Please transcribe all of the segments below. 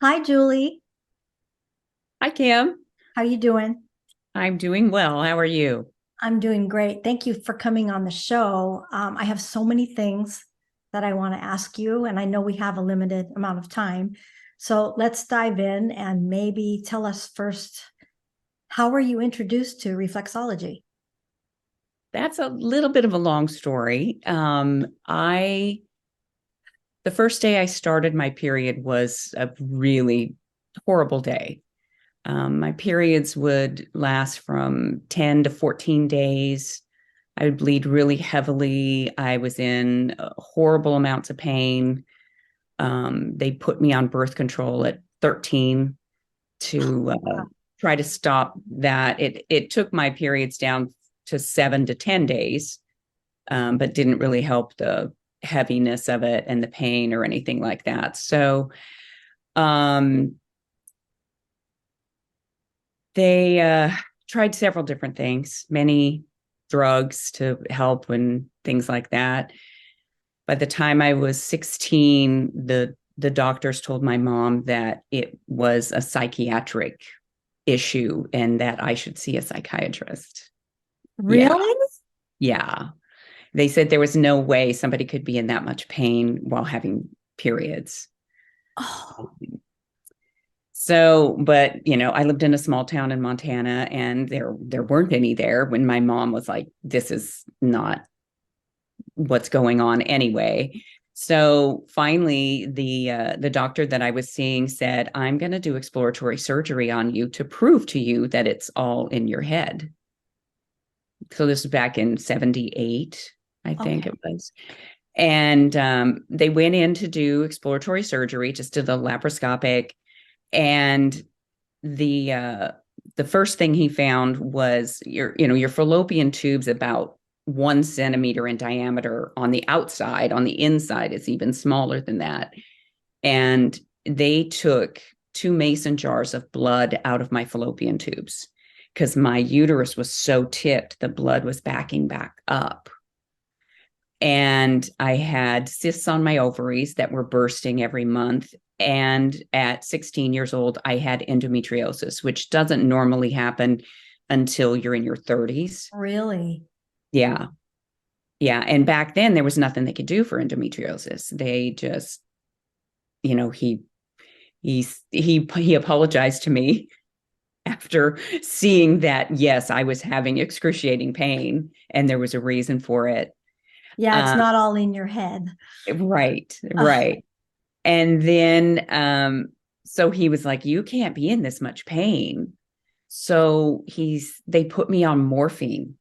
Hi, Julie. Hi, Kim. How you doing? I'm doing well. How are you? I'm doing great. Thank you for coming on the show. I have so many things that I want to ask you, and I know we have a limited amount of time. So let's dive in and maybe tell us first, how were you introduced to reflexology? That's a little bit of a long story. The first day I started my period was a really horrible day. My periods would last from 10 to 14 days. I would bleed really heavily. I was in horrible amounts of pain. They put me on birth control at 13 to try to stop that. It took my periods down to 7 to 10 days, but didn't really help the heaviness of it and the pain or anything like that. So um, they tried several different things, many drugs to help and things like that. By the time I was 16, the doctors told my mom that it was a psychiatric issue and that I should see a psychiatrist. Yeah. Really? Yeah. They said there was no way somebody could be in that much pain while having periods. Oh, So, but I lived in a small town in Montana and there weren't any there when my mom was like, this is not what's going on anyway. So finally, the doctor that I was seeing said, I'm going to do exploratory surgery on you to prove to you that it's all in your head. So this was back in 78, I think okay. it was. And they went in to do exploratory surgery, just did the laparoscopic. And the uh, the first thing he found was your fallopian tube's about 1 centimeter in diameter on the outside. On the inside, it's even smaller than that. And they took 2 mason jars of blood out of my fallopian tubes because my uterus was so tipped, the blood was backing back up. And I had cysts on my ovaries that were bursting every month. And at 16 years old, I had endometriosis, which doesn't normally happen until you're in your 30s. Really? Yeah. Yeah. And back then, there was nothing they could do for endometriosis. They just, you know, he apologized to me after seeing that, yes, I was having excruciating pain and there was a reason for it. Yeah, it's Um, not all in your head. right, Ugh, right. And then, so he was like, you can't be in this much pain. So they put me on morphine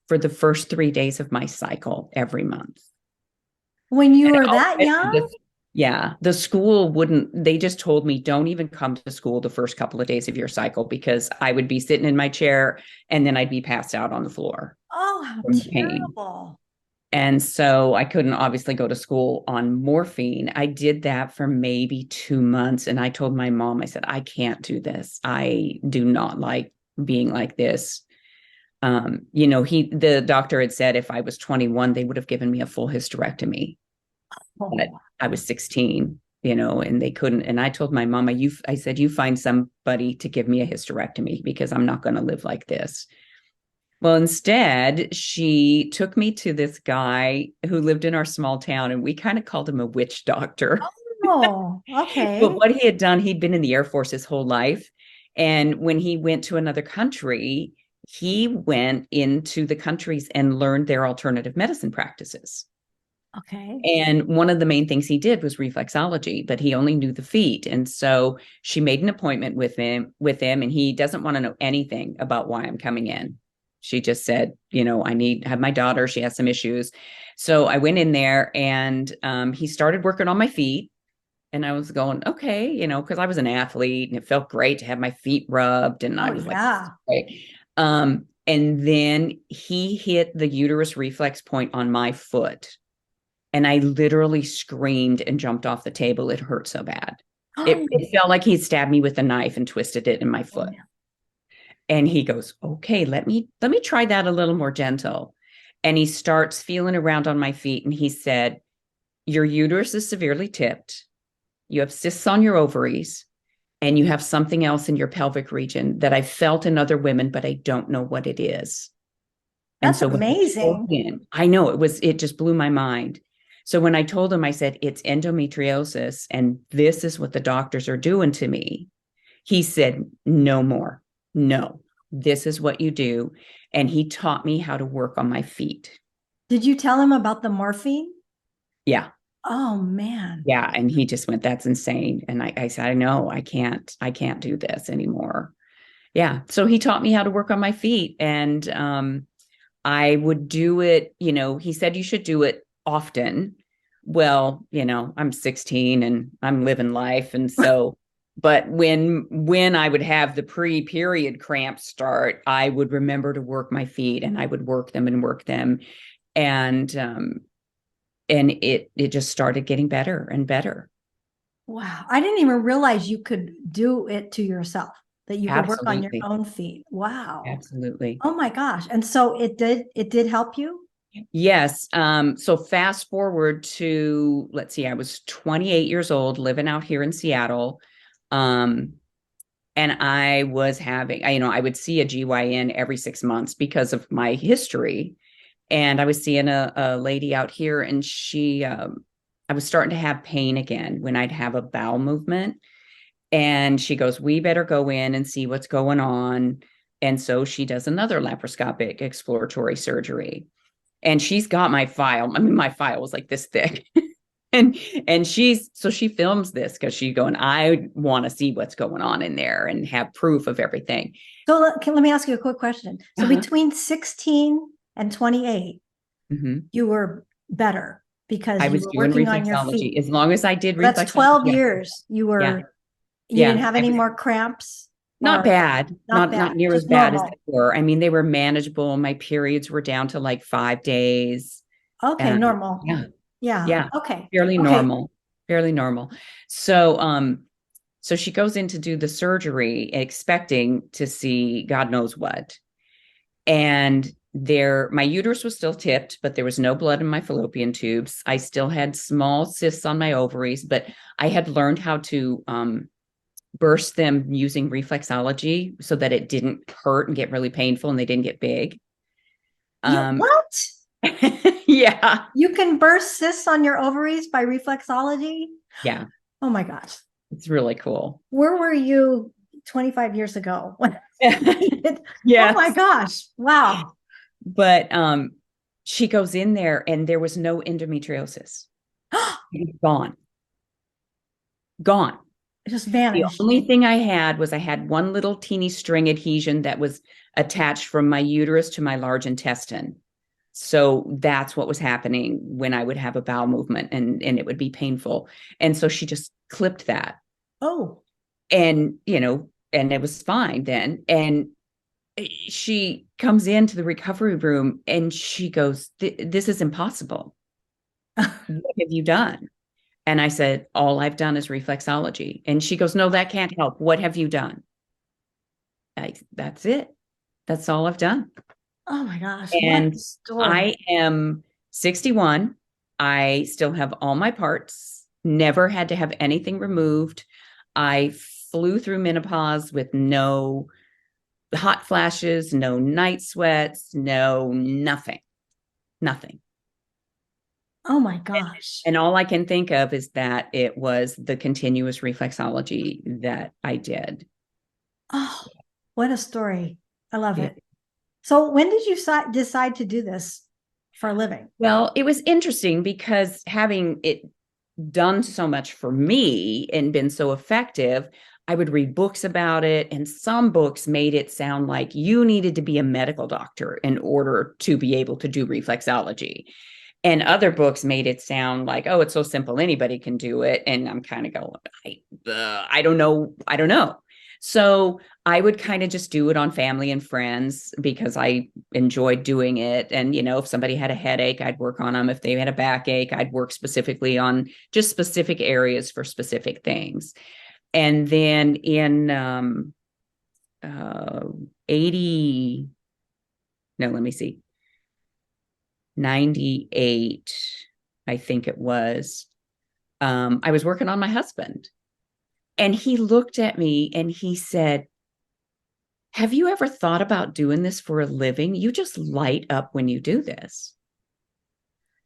for the first 3 days of my cycle every month. when you And were that young? yeah, the school wouldn't, they just told me, don't even come to school the first couple of days of your cycle because I would be sitting in my chair and then I'd be passed out on the floor Oh, how from the pain. terrible. And so I couldn't obviously go to school on morphine. I did that for maybe 2 months. And I told my mom, I said, I can't do this. I do not like being like this. The doctor had said if I was 21, they would have given me a full hysterectomy. But Oh. I was 16, and they couldn't. And I told my mom, I said, you find somebody to give me a hysterectomy because I'm not going to live like this. Well, instead, she took me to this guy who lived in our small town, and we kind of called him a witch doctor. Oh, But okay. what he had done, he'd been in the Air Force his whole life. And when he went to another country, he went into the countries and learned their alternative medicine practices. Okay. And one of the main things he did was reflexology, but he only knew the feet. And so she made an appointment with him, and he doesn't want to know anything about why I'm coming in. She just said, I need have my daughter. She has some issues. So I went in there and he started working on my feet. And I was going, okay, because I was an athlete and it felt great to have my feet rubbed. And Oh, I was like, yeah. great. And then he hit the uterus reflex point on my foot and I literally screamed and jumped off the table. It hurt so bad. It felt like he stabbed me with a knife and twisted it in my Oh, foot. And he goes, "Okay, let me try that a little more gentle." And he starts feeling around on my feet and he said, "Your uterus is severely tipped. you have cysts on your ovaries, and you have something else in your pelvic region that I've felt in other women, but I don't know what it is. And That's so when I amazing. told him, I know it just blew my mind. So when I told him, I said, it's endometriosis, and this is what the doctors are doing to me. He said, no more. No, this is what you do. And he taught me how to work on my feet. Did you tell him about the morphine? Yeah. Oh man. Yeah. And he just went, that's insane. And I said, I know, I can't do this anymore. Yeah. So he taught me how to work on my feet. And I would do it, he said you should do it often. Well, I'm 16 and I'm living life. And so, but when I would have the pre-period cramps start, I would remember to work my feet, and I would work them and work them. And it just started getting better and better. Wow. I didn't even realize you could do it to yourself, that you could work on your Absolutely. own feet. Wow. Absolutely. Oh my gosh. And so it did help you? Yes. So fast forward to, let's see, I was 28 years old, living out here in Seattle. Um, and I was having, I would see a GYN every 6 months because of my history. And I was seeing a lady out here, and I was starting to have pain again when I'd have a bowel movement. And she goes, we better go in and see what's going on. And so she does another laparoscopic exploratory surgery. And she's got my file. I mean, my file was like this thick. and she films this because she's going, I want to see what's going on in there and have proof of everything. So let me ask you a quick question. So Uh-huh. between 16 and 28, Mm-hmm. you were better because I you was were doing working on your feet. reflexology as long as I did That's reflexology. 12 Yeah. years. Yeah. You didn't Yeah. have any more cramps Not or bad. not Not bad, near as just bad as they normal. were. I mean, they were manageable. My periods were down to like 5 days. Okay, And normal. yeah, Yeah. yeah, Okay. fairly Okay. normal. Fairly normal. So so she goes in to do the surgery expecting to see God knows what. And my uterus was still tipped, but there was no blood in my fallopian tubes. I still had small cysts on my ovaries, but I had learned how to burst them using reflexology so that it didn't hurt and get really painful, and they didn't get big. Um, What? yeah, You can burst cysts on your ovaries by reflexology? yeah, Oh my gosh. it's really cool. Where were you 25 years ago? Oh my Yes, gosh. Wow. but she goes in there, and there was no endometriosis. It was gone, gone. It just The vanished. only thing I had one little teeny string adhesion that was attached from my uterus to my large intestine. So that's what was happening when I would have a bowel movement, and it would be painful. And so she just clipped that, Oh, and, and it was fine then. And she comes into the recovery room, and she goes, this is impossible. What have you done? And I said, all I've done is reflexology. And she goes, no, that can't help. What have you done? That's it. That's all I've done. oh my gosh. What a And story. I am 61. I still have all my parts, never had to have anything removed. I flew through menopause with no hot flashes, no night sweats, no nothing, nothing. Oh my gosh. And all I can think of is that it was the continuous reflexology that I did. Oh, what a story. I love It, it. So when did you decide to do this for a living? well, it was interesting because having it done so much for me and been so effective, I would read books about it. And some books made it sound like you needed to be a medical doctor in order to be able to do reflexology. And other books made it sound like, oh, it's so simple, anybody can do it. And I'm kind of going, I don't know. I don't know. So I would kind of just do it on family and friends because I enjoyed doing it. And, if somebody had a headache, I'd work on them. If they had a backache, I'd work specifically on just specific areas for specific things. And then in uh, 80, no, let me see, 98, I think it was, I was working on my husband, and he looked at me and he said, "Have you ever thought about doing this for a living? You just light up when you do this."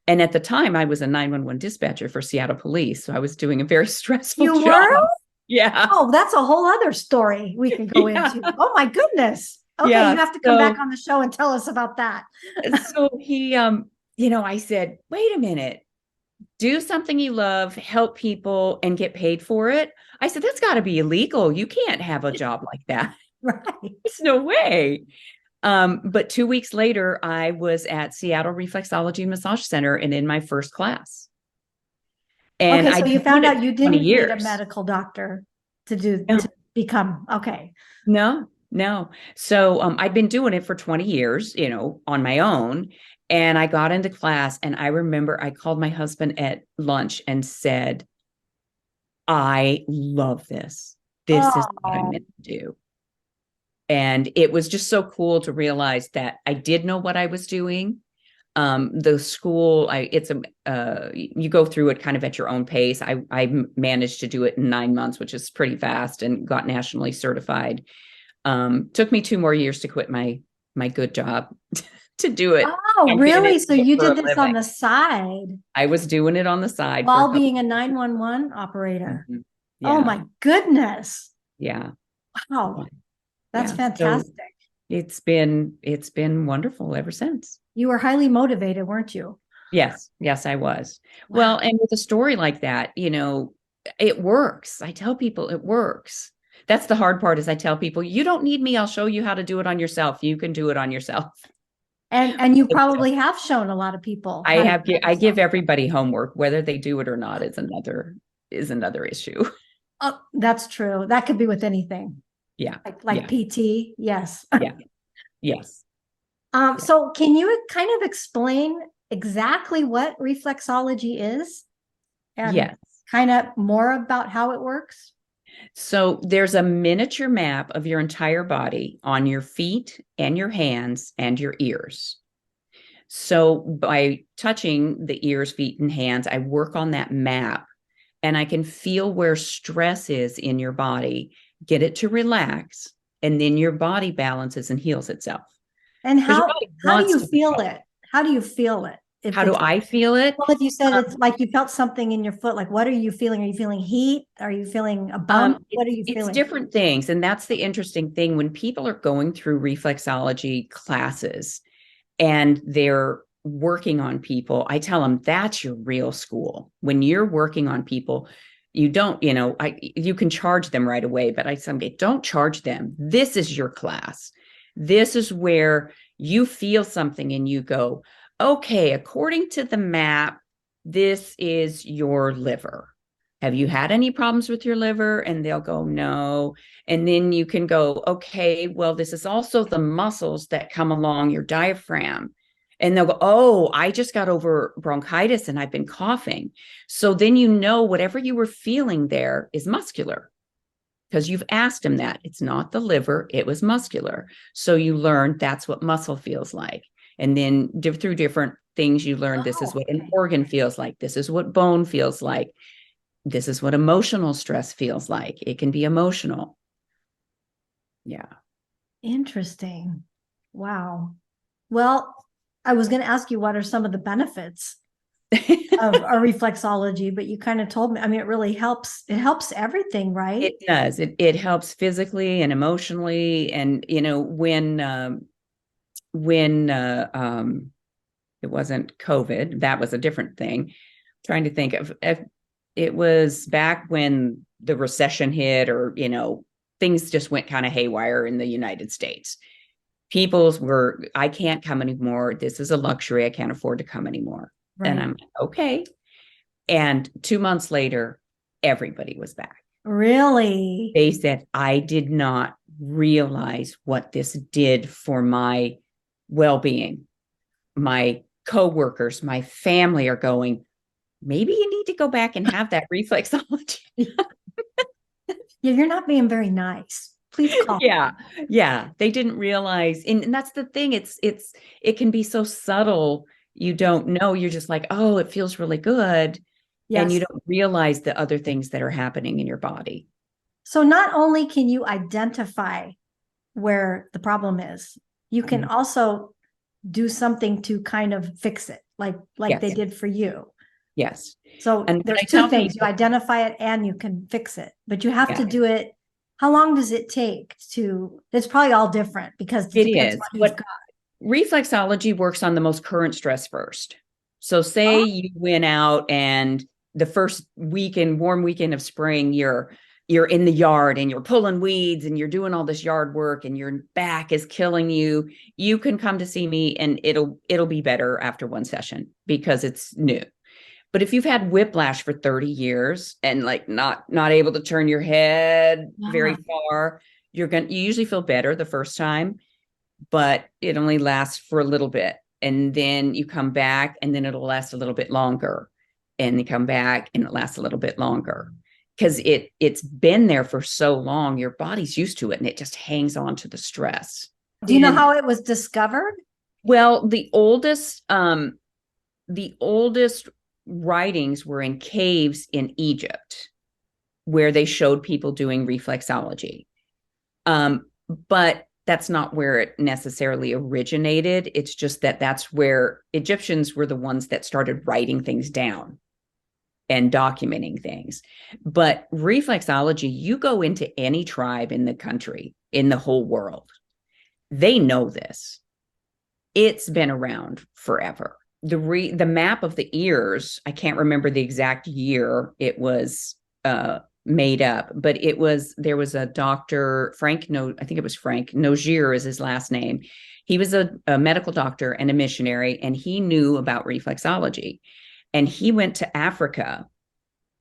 And at the time, I was a 911 dispatcher for Seattle Police. So I was doing a very stressful You job. were? Yeah. Oh, that's a whole other story we can go Yeah. into. Oh my goodness. Okay, Yeah. you have to come back on the show and tell us about that. So he, I said, wait a minute, do something you love, help people, and get paid for it. I said, that's got to be illegal. You can't have a job like that. Right. There's no way. But 2 weeks later, I was at Seattle Reflexology Massage Center and in my first class. And Okay, so I've you been doing found it out you for 20 didn't need a years. medical doctor to No, become okay. no, no. So I'd been doing it for 20 years, on my own. And I got into class, and I remember I called my husband at lunch and said, I love this. This is what I'm Oh, meant to do. And it was just so cool to realize that I did know what I was doing. The school, you go through it kind of at your own pace. I managed to do it in 9 months, which is pretty fast, and got nationally certified. Took me 2 more years to quit my good job to do it. oh, And get really? into So it you for did a this on living. the side I was doing it on the side for a while couple being a of years. 911 operator. Mhm. Oh Yeah, my goodness. yeah, Wow, that's yeah. So fantastic. it's been wonderful ever since. You were highly motivated, weren't you? Yes, yes, I was. Wow. Well, and with a story like that, it works. I tell people it works. That's the hard part is I tell people, you don't need me. I'll show you how to do it on yourself. You can do it on yourself. And you probably have shown a lot of people I how to have, do it I give yourself. everybody homework, whether they do it or not is another issue. Oh, that's true. That could be with anything. Yeah. Like Yeah. PT. Yes. Yeah. Yes. Yeah. So can you kind of explain exactly what reflexology is and Yes. kind of more about how it works? So there's a miniature map of your entire body on your feet and your hands and your ears. So by touching the ears, feet, and hands, I work on that map and I can feel where stress is in your body, get it to relax, and then your body balances and heals itself. And Because your body how do wants you to be feel healthy. it? How do you feel it? If How do it's I feel it? well, if you said Um, it's like you felt something in your foot, like what are you feeling? Are you feeling heat? Are you feeling a bump? What are you it's feeling? different things. And that's the interesting thing when people are going through reflexology classes and they're working on people, I tell them that's your real school. When you're working on people, you don't, you can charge them right away, but I say, don't charge them. This is your class. This is where you feel something and you go, okay, according to the map, this is your liver. Have you had any problems with your liver? And they'll go, no. And then you can go, okay, well, this is also the muscles that come along your diaphragm. And they'll go, oh, I just got over bronchitis and I've been coughing. So then whatever you were feeling there is muscular because you've asked them that. It's not the liver, it was muscular. So you learn that's what muscle feels like. And then through different things, you learn this is Oh, what an okay. organ feels like. This is what bone feels like. This is what emotional stress feels like. It can be emotional. Yeah. Interesting. Wow. Well, I was going to ask you what are some of the benefits of a reflexology, but you kind of told me. I mean, it really helps. It helps everything, right? It does. It helps physically and emotionally. And when it wasn't COVID, that was a different thing. Trying to think of if it was back when the recession hit, or things just went kind of haywire in the United States. People's were, I can't come anymore. This is a luxury. I can't afford to come anymore. And Right. I'm like, okay. And 2 months later, everybody was back. Really? They said, I did not realize what this did for my well-being. My coworkers, my family are going, maybe you need to go back and have that reflexology. Yeah, you're not being very nice. Please call. Yeah. Yeah. They didn't realize. And that's the thing. It can be so subtle. You don't know. You're just like, oh, it feels really good. and you Yes. don't realize the other things that are happening in your body. So not only can you identify where the problem is, you can Mhm. also do something to kind of fix it, like they Yes. did for you. Yes. So And what there's I two tell things. You people, identify it and you can fix it, but you have yeah, to do it. How long does it take to, it's probably all different because it it depends is. what you've What got. reflexology works on the most current stress first. So say Oh, you went out and the first weekend, warm weekend of spring, you're in the yard and you're pulling weeds and you're doing all this yard work and your back is killing you. You can come to see me and it'll be better after one session because it's new. But if you've had whiplash for 30 years and like not able to turn your head very yeah. far, you usually feel better the first time, but it only lasts for a little bit. And then you come back and then it'll last a little bit longer. And you come back and it lasts a little bit longer. Because it's been there for so long, your body's used to it and it just hangs on to the stress. Do you know And how it was discovered? well, the oldest writings were in caves in Egypt where they showed people doing reflexology. But that's not where it necessarily originated. It's just that that's where Egyptians were the ones that started writing things down and documenting things. But reflexology, you go into any tribe in the country, in the whole world, they know this. It's been around forever. The map of the ears, I can't remember the exact year it was made up, but there was a doctor, Frank, no, I think it was Frank Nogier is his last name. He was a medical doctor and a missionary, and he knew about reflexology. And he went to Africa,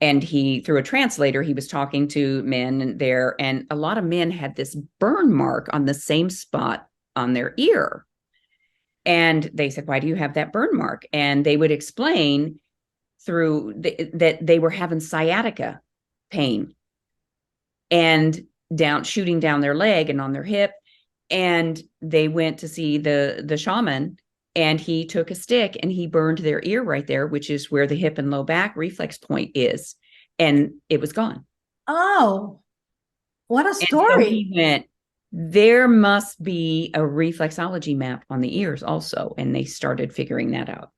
and through a translator, he was talking to men there, and a lot of men had this burn mark on the same spot on their ear. And they said, why do you have that burn mark? And they would explain that they were having sciatica pain and shooting down their leg and on their hip. And they went to see the shaman, and he took a stick and he burned their ear right there, which is where the hip and low back reflex point is. And it was gone. Oh, what a And so story. he went, there must be a reflexology map on the ears also. And they started figuring that out.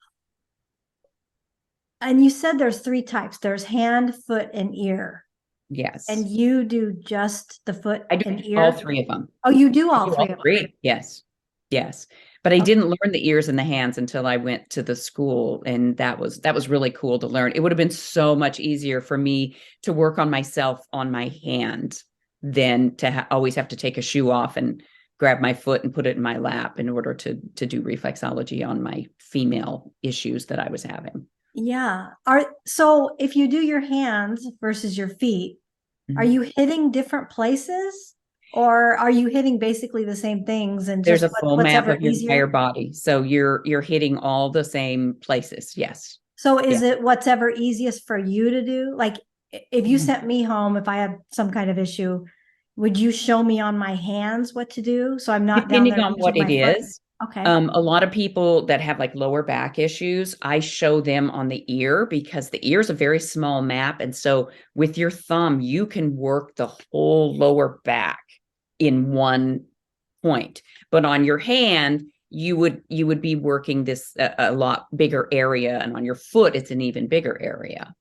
And you said there's three types. There's hand, foot, and ear. And Yes. you do just the foot I do and all ear? three of them. Oh, you do I all do three all of them. three. Yes. Yes. But I Okay. didn't learn the ears and the hands until I went to the school. And that was really cool to learn. It would have been so much easier for me to work on myself on my hand than to always have to take a shoe off and grab my foot and put it in my lap in order to do reflexology on my female issues that I was having. Yeah. So if you do your hands versus your feet, are Mhm. you hitting different places or are you hitting basically the same things and There's just a full what's map ever of your entire easier? body. So you're hitting all the same places. Yes. So Yeah. is it what's ever easiest for you to do? Like if you Mhm. sent me home, if I have some kind of issue, would you show me on my hands what to do? So I'm not down Depending there on reaching what it my foot. is. Okay. A lot of people that have like lower back issues, I show them on the ear because the ear is a very small map. And so with your thumb, you can work the whole lower back in one point. But on your hand, you would be working this a lot bigger area. And on your foot, it's an even bigger area.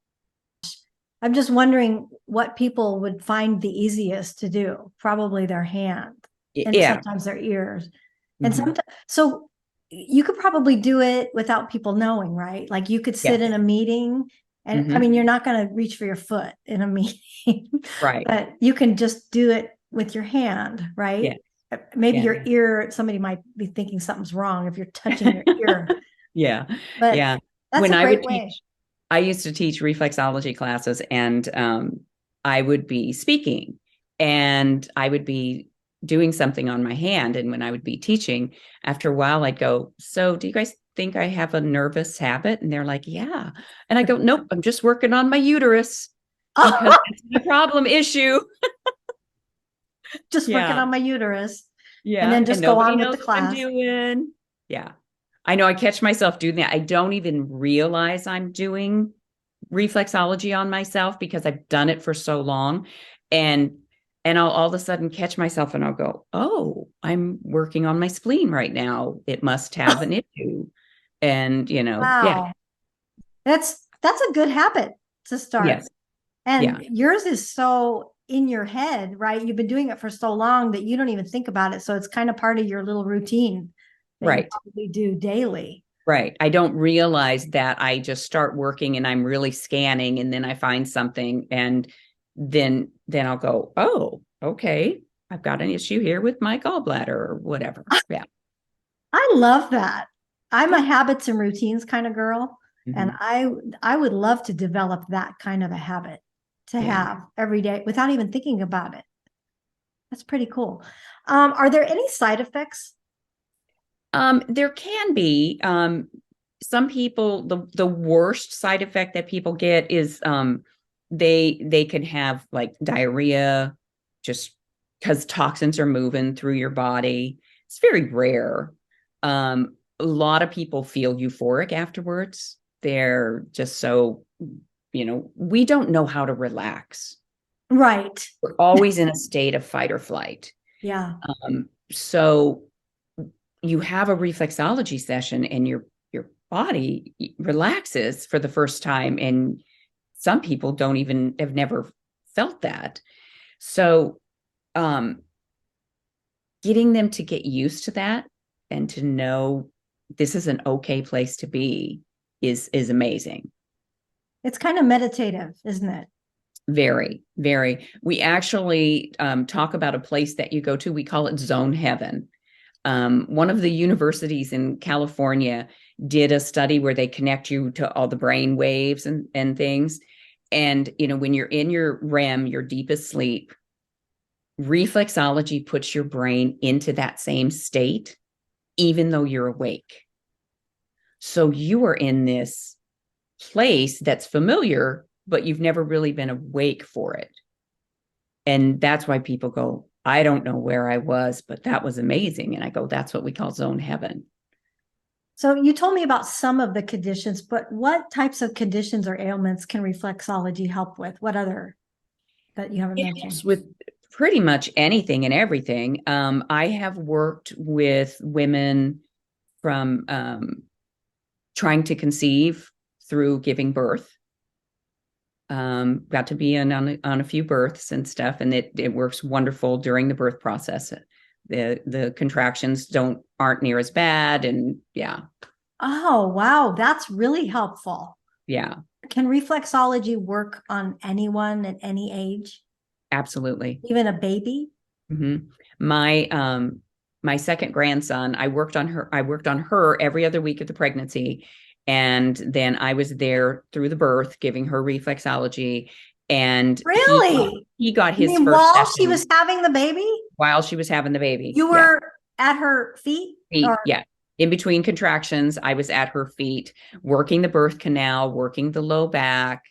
I'm just wondering what people would find the easiest to do. Probably their hand and Yeah. sometimes their ears. And Mhm. sometimes, so you could probably do it without people knowing, right? Like you could sit in Yes. a meeting and I Mhm. mean, you're not going to reach for your foot in a meeting, Right. but you can just do it with your hand, Yeah. right? Maybe Yeah. your ear, somebody might be thinking something's wrong if you're touching your ear, Yeah. but Yeah. that's When a I would great way. teach, I used to teach reflexology classes, and I would be speaking and I would be doing something on my hand. And when I would be teaching, after a while, I'd go, so do you guys think I have a nervous habit? And they're like, yeah. And I go, nope, I'm just working on my uterus because it's a problem issue. Just working Yeah. on my uterus and Yeah. then And just go nobody on with the knows what I'm class. doing. Yeah. I know I catch myself doing that. I don't even realize I'm doing reflexology on myself because I've done it for so long. And I'll all of a sudden catch myself and I'll go, oh, I'm working on my spleen right now. It must have an issue. And, yeah. Wow. That's a good habit to start. Yes. And Yeah. yours is so in your head, right? You've been doing it for so long that you don't even think about it. So it's kind of part of your little routine that you Right. probably do daily. Right. I don't realize that I just start working and I'm really scanning and then I find something and then I'll go, oh, okay. I've got an issue here with my gallbladder or whatever. Yeah. I love that. I'm a Yeah. habits and routines kind of girl, and Mhm. I would love to develop that kind of a habit to Yeah. have every day without even thinking about it. That's pretty cool. Are there any side effects? There can be some people, the worst side effect that people get is they can have like diarrhea just because toxins are moving through your body. It's very rare. A lot of people feel euphoric afterwards. They're just so, we don't know how to relax. Right. We're always in a state of fight or flight. Yeah. So you have a reflexology session and your body relaxes for the first time, and some people don't even have never felt that. So um getting them to get used to that and to know this is an okay place to be is amazing. It's kind of meditative, isn't it? Very, very. We actually talk about a place that you go to. We call it zone heaven. One of the universities in California did a study where they connect you to all the brain waves and things. And, when you're in your REM, your deepest sleep, reflexology puts your brain into that same state, even though you're awake. So you are in this place that's familiar, but you've never really been awake for it. And that's why people go, I don't know where I was, but that was amazing. And I go, that's what we call zone heaven. So you told me about some of the conditions, but what types of conditions or ailments can reflexology help with? What other that you haven't It mentioned? helps with pretty much anything and everything. I have worked with women from trying to conceive through giving birth. Got to be in on a few births and stuff, and it works wonderful during the birth process. The contractions aren't near as bad, and yeah, Oh, wow, that's really helpful. yeah, Can reflexology work on anyone at any age, absolutely. even a baby? Hmm. My second grandson, I worked on her every other week of the pregnancy, and then I was there through the birth giving her reflexology, and Really? he got You his mean first while she was session having the baby? while she was having the baby. You Yeah. were at her feet? Or Yeah. In between contractions, I was at her feet, working the birth canal, working the low back.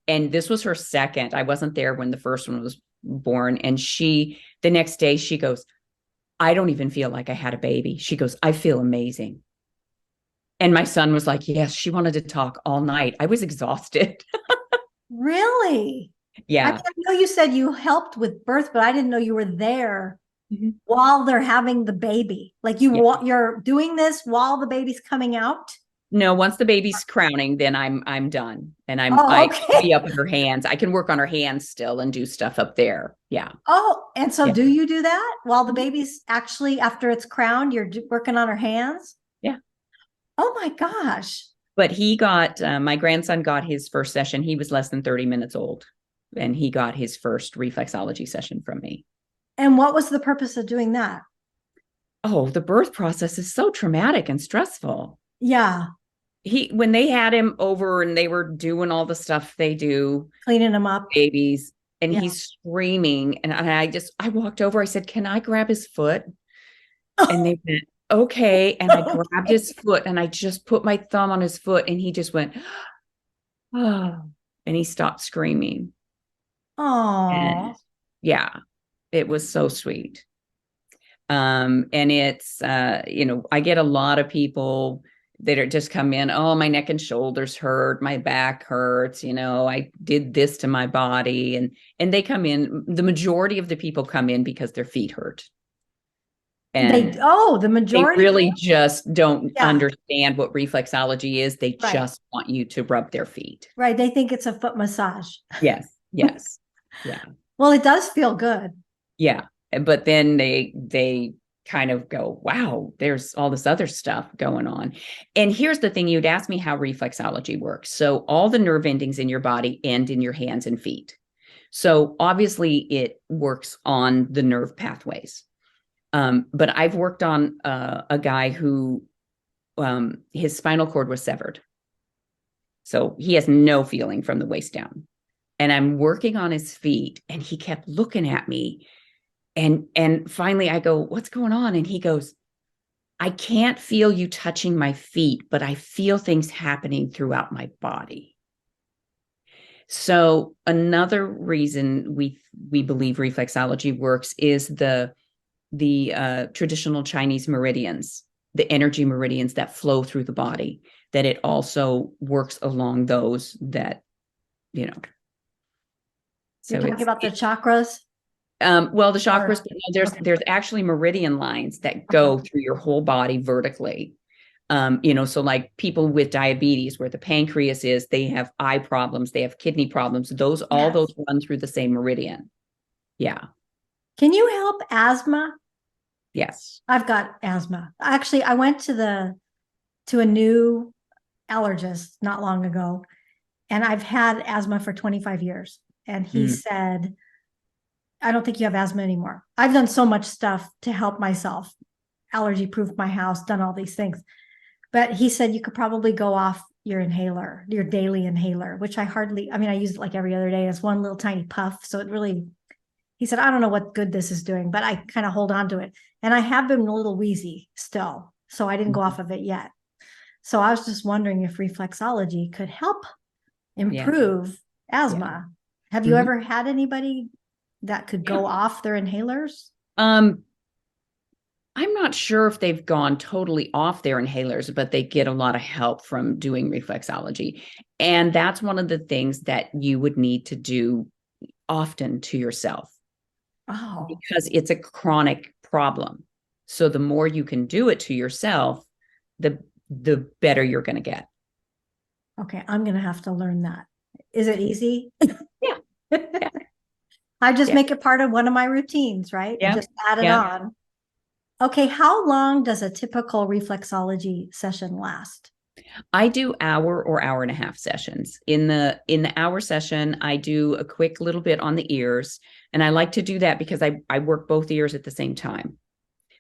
And this was her second. I wasn't there when the first one was born. And the next day, she goes, I don't even feel like I had a baby. She goes, I feel amazing. And my son was like, yes, she wanted to talk all night. I was exhausted. really? I mean, Yeah. I know you said you helped with birth, but I didn't know you were there Mhm. while they're having the baby. Like Yeah. you're doing this while the baby's coming out? No, once the baby's crowning, then I'm done. And Oh, I can okay. be up at her hands. I can work on her hands still and do stuff up there. Yeah. Oh, and so Yeah. do you do that while the Mhm. baby's actually after it's crowned, you're working on her hands? Yeah. Oh my gosh. But my grandson got his first session. He was less than 30 minutes old, and he got his first reflexology session from me. And what was the purpose of doing that? Oh, the birth process is so traumatic and stressful. Yeah, When they had him over and they were doing all the stuff they do, cleaning them up. babies, and Yeah. he's screaming. And I walked over, I said, can I grab his foot? And they went, okay. And I grabbed Okay. his foot and I just put my thumb on his foot and he just went, oh, and he stopped screaming. And Oh, yeah, it was so sweet. And it's, I get a lot of people they don't just come in, oh, my neck and shoulders hurt, my back hurts, I did this to my body. And they come in, the majority of the people come in because their feet hurt. And the they majority. really just don't Yeah. understand what reflexology is. They Right. just want you to rub their feet. Right. They think it's a foot massage. Yes. Yes. Yeah. Well, it does feel good. Yeah. But then they kind of go, wow, there's all this other stuff going on. And here's the thing, you'd ask me how reflexology works. So all the nerve endings in your body end in your hands and feet. So obviously it works on the nerve pathways. But I've worked on a guy who his spinal cord was severed. So he has no feeling from the waist down. And I'm working on his feet and he kept looking at me. And finally I go, what's going on? And he goes, I can't feel you touching my feet, but I feel things happening throughout my body. So another reason we believe reflexology works is the traditional Chinese meridians, the energy meridians that flow through the body, that it also works along those that, So you're talking about the chakras? Well, the chakras, there's actually meridian lines that go through your whole body vertically. So like people with diabetes, where the pancreas is, they have eye problems, they have kidney problems. All those run through the same meridian. Yeah. Can you help asthma? Yes. I've got asthma. Actually, I went to a new allergist not long ago, and I've had asthma for 25 years. And he said, I don't think you have asthma anymore. I've done so much stuff to help myself, allergy proof my house, done all these things. But he said you could probably go off your inhaler, your daily inhaler, which I use it like every other day. It's one little tiny puff. So he said, I don't know what good this is doing, but I kind of hold on to it. And I have been a little wheezy still. So I didn't go off of it yet. So I was just wondering if reflexology could help improve asthma. Yeah. Have you ever had anybody that could go off their inhalers? I'm not sure if they've gone totally off their inhalers, but they get a lot of help from doing reflexology. And that's one of the things that you would need to do often to yourself. Oh. Because it's a chronic problem. So the more you can do it to yourself, the better you're going to get. Okay, I'm going to have to learn that. Is it easy? Yeah. I just make it part of one of my routines, right? Yeah. Just add it on. Okay, how long does a typical reflexology session last? I do hour or hour and a half sessions. In the hour session, I do a quick little bit on the ears. And I like to do that because I work both ears at the same time.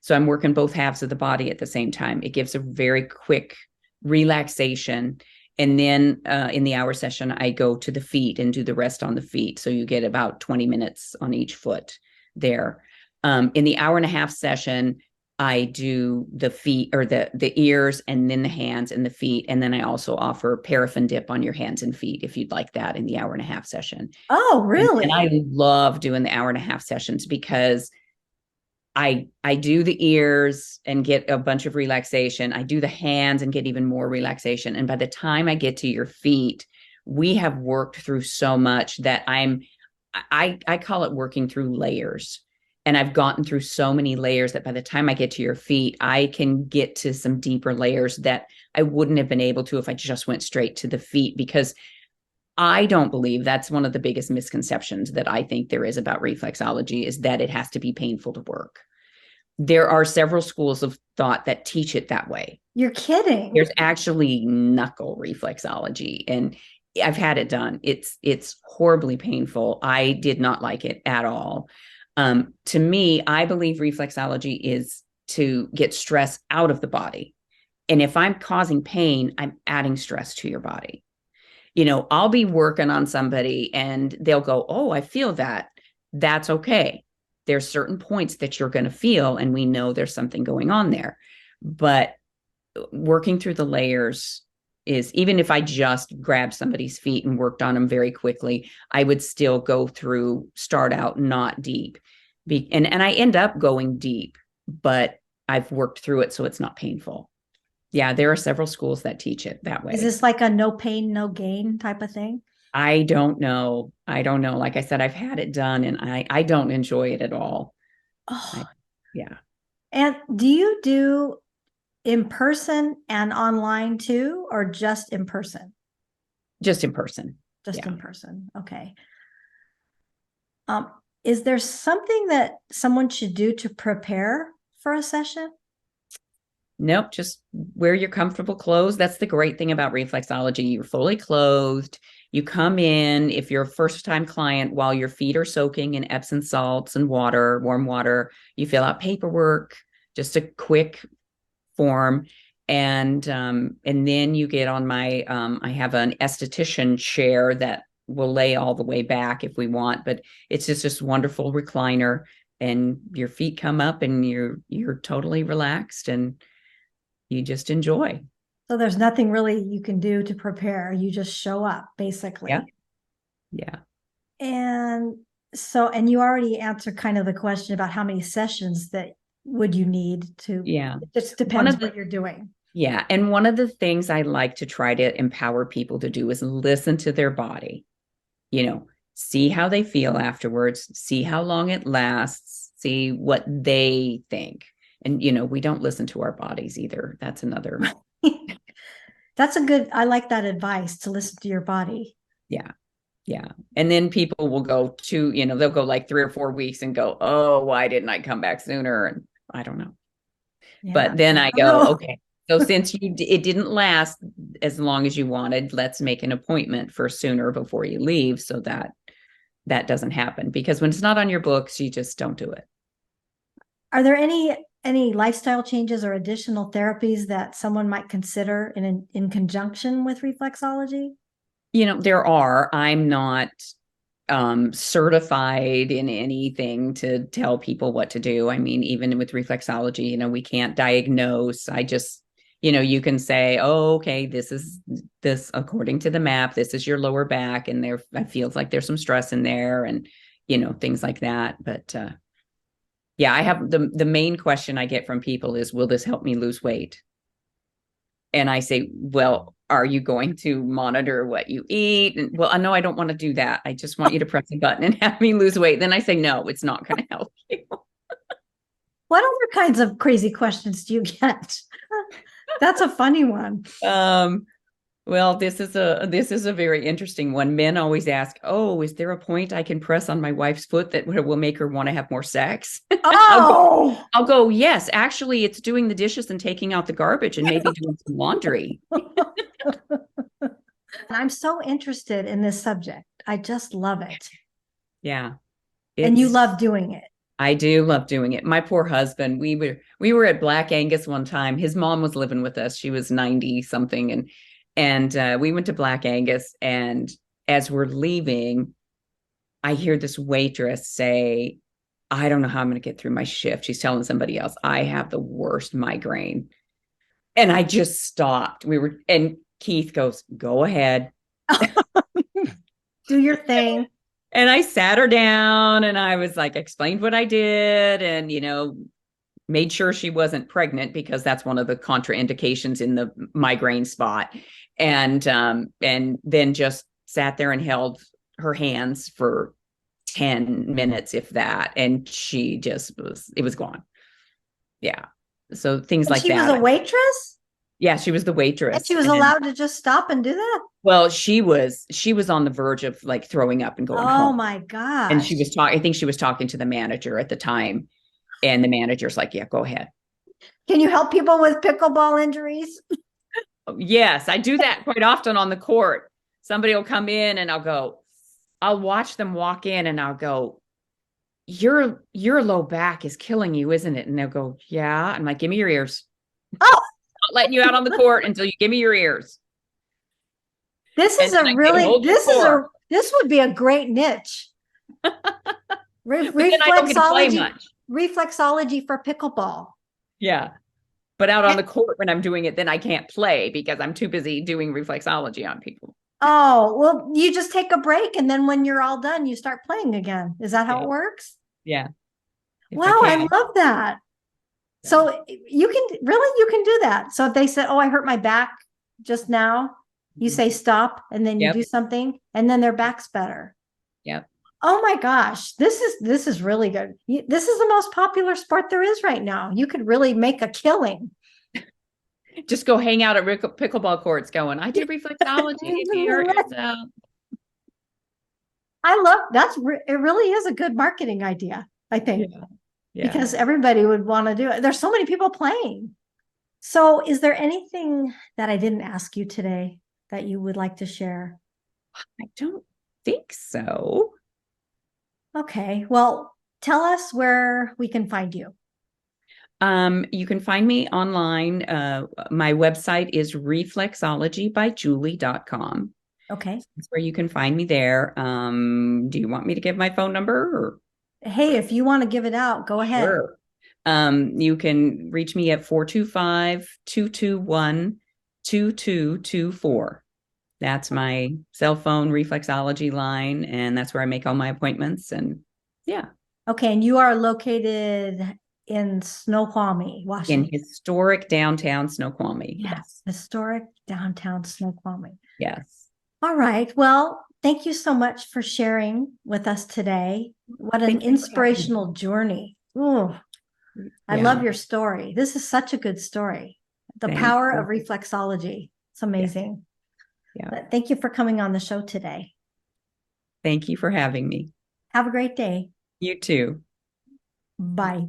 So I'm working both halves of the body at the same time. It gives a very quick relaxation. And then in the hour session, I go to the feet and do the rest on the feet. So you get about 20 minutes on each foot there. In the hour and a half session, I do the feet or the ears and then the hands and the feet. And then I also offer paraffin dip on your hands and feet if you'd like that in the hour and a half session. Oh, really? And I love doing the hour and a half sessions because I do the ears and get a bunch of relaxation. I do the hands and get even more relaxation. And by the time I get to your feet, we have worked through so much that I call it working through layers. And I've gotten through so many layers that by the time I get to your feet, I can get to some deeper layers that I wouldn't have been able to if I just went straight to the feet, because I don't believe that's one of the biggest misconceptions that I think there is about reflexology, is that it has to be painful to work. There are several schools of thought that teach it that way. You're kidding. There's actually knuckle reflexology, and I've had it done. It's horribly painful. I did not like it at all. To me, I believe reflexology is to get stress out of the body. And if I'm causing pain, I'm adding stress to your body. I'll be working on somebody and they'll go, oh, I feel that. That's okay. There's certain points that you're going to feel, and we know there's something going on there. But working through the layers is, even if I just grabbed somebody's feet and worked on them very quickly, I would still start out not deep. And I end up going deep, but I've worked through it so it's not painful. Yeah, there are several schools that teach it that way. Is this like a no pain, no gain type of thing? I don't know. I don't know. Like I said, I've had it done and I don't enjoy it at all. Oh, Yeah, and do you do in person and online too, or just in person? just in person. Just Yeah. in person. Okay. Um, is there something that someone should do to prepare for a session? Nope, just wear your comfortable clothes. That's the great thing about reflexology. You're fully clothed. You come in, if you're a first time client, while your feet are soaking in Epsom salts and water, warm water, you fill out paperwork, just a quick form. And then you get on my I have an esthetician chair that will lay all the way back if we want, but it's just this wonderful recliner, and your feet come up and you're totally relaxed and you just enjoy. So there's nothing really you can do to prepare. You just show up Yeah. basically. Yeah. And so, and you already answered kind of the question about how many sessions that would you need to, Yeah. it just One depends of the what you're doing. Yeah, and one of the things I like to try to empower people to do is listen to their body. See how they feel afterwards, see how long it lasts, see what they think. And we don't listen to our bodies either. That's another. That's a good, I like that advice to listen to your body. Yeah. Yeah. And then people will go to, they'll go like 3 or 4 weeks and go, "Oh, why didn't I come back sooner?" And I don't know. Yeah. But then I I go, know. okay, so since it didn't last as long as you wanted, let's make an appointment for sooner before you leave, so that that doesn't happen. Because when it's not on your books, you just don't do it. Are there any lifestyle changes or additional therapies that someone might consider in conjunction with reflexology? There are. I'm not certified in anything to tell people what to do. I mean, even with reflexology, we can't diagnose. I just, you can say, "Oh, okay, this is this according to the map. This is your lower back, and there it feels like there's some stress in there, and things like that." But yeah, I have the main question I get from people is, "Will this help me lose weight?" And I say, "Well, are you going to monitor what you eat?" And, "Well, I know I don't want to do that. I just want you to press a button and have me lose weight." Then I say, "No, it's not going to help you." What other kinds of crazy questions do you get? That's a funny one. Um, well, this is a very interesting one. Men always ask, "Oh, is there a point I can press on my wife's foot that will make her want to have more sex?" I'll go, Oh, I'll go, "Yes, actually, it's doing the dishes and taking out the garbage and maybe doing some laundry." I'm so interested in this subject. I just love it. Yeah, And you it's love doing it. I do love doing it. My poor husband, we were at Black Angus one time. His mom was living with us. She was 90 something, and we went to Black Angus, and as we're leaving, I hear this waitress say, "I don't know how I'm going to get through my shift." She's telling somebody else, "I have the worst migraine." And I just stopped. And Keith goes, "Go ahead." Do your thing. And I sat her down and I was like, explained what I did, and, made sure she wasn't pregnant because that's one of the contraindications in the migraine spot. And then just sat there and held her hands for 10 minutes, if that. And it was gone. Yeah. So things And like she was a that. waitress? Yeah, she was the And waitress. she was And allowed to just stop and do that? well, she was on the verge of like throwing up and going Oh home. my And gosh. she was talking, I think she was talking to the manager at the time. And the manager's like, "Yeah, go ahead." Can you help people with pickleball injuries? Yes, I do that quite often on the court. Somebody will come in and I'll watch them walk in and I'll go, your low back is killing you, isn't it?" And they'll go, "Yeah." I'm like, "Give me your ears. Oh, Not letting you out on the court until you give me your ears." this And is a then I say, really, "Hold your core." this would be a great niche. But then I don't get to play Reflexology, much. reflexology for pickleball. Yeah. But out on the court when I'm doing it, then I can't play because I'm too busy doing reflexology on people. Oh, well, you just take a break and then when you're all done, you start playing again. Is that how Yeah. it works? Yeah. If I Wow, I can. love that. So you can do that. So if they said, "Oh, I hurt my back just now," you say stop, and then you Yep. do something, and then their back's better. Yep. Oh my gosh, this is really good. This is the most popular sport there is right now. You could really make a killing. Just go hang out at pickleball courts going, I do reflexology if you hurt yourself. I love it really is a good marketing idea, I think, Yeah. Yeah. because everybody would want to do it. There's so many people playing. So, is there anything that I didn't ask you today that you would like to share? I don't think so. Okay. Well, tell us where we can find you. You can find me online. My website is reflexologybyjulie.com. Okay. That's where you can find me there. Do you want me to give my phone number or? Hey, if you want to give it out, go ahead. Sure. You can reach me at 425-221-2224. That's my cell phone reflexology line, and that's where I make all my appointments. And yeah, Okay. And you are located in Snoqualmie, in Washington. historic downtown Snoqualmie. Yes. Historic downtown Snoqualmie. Yes. All right. Well, thank you so much for sharing with us today. What an Thank you for having me. inspirational journey. Ooh, I Yeah. love your story. This is such a good story. The Thank power you. of reflexology. It's amazing. Yeah. But thank you for coming on the show today. Thank you for having me. Have a great day. You too. Bye.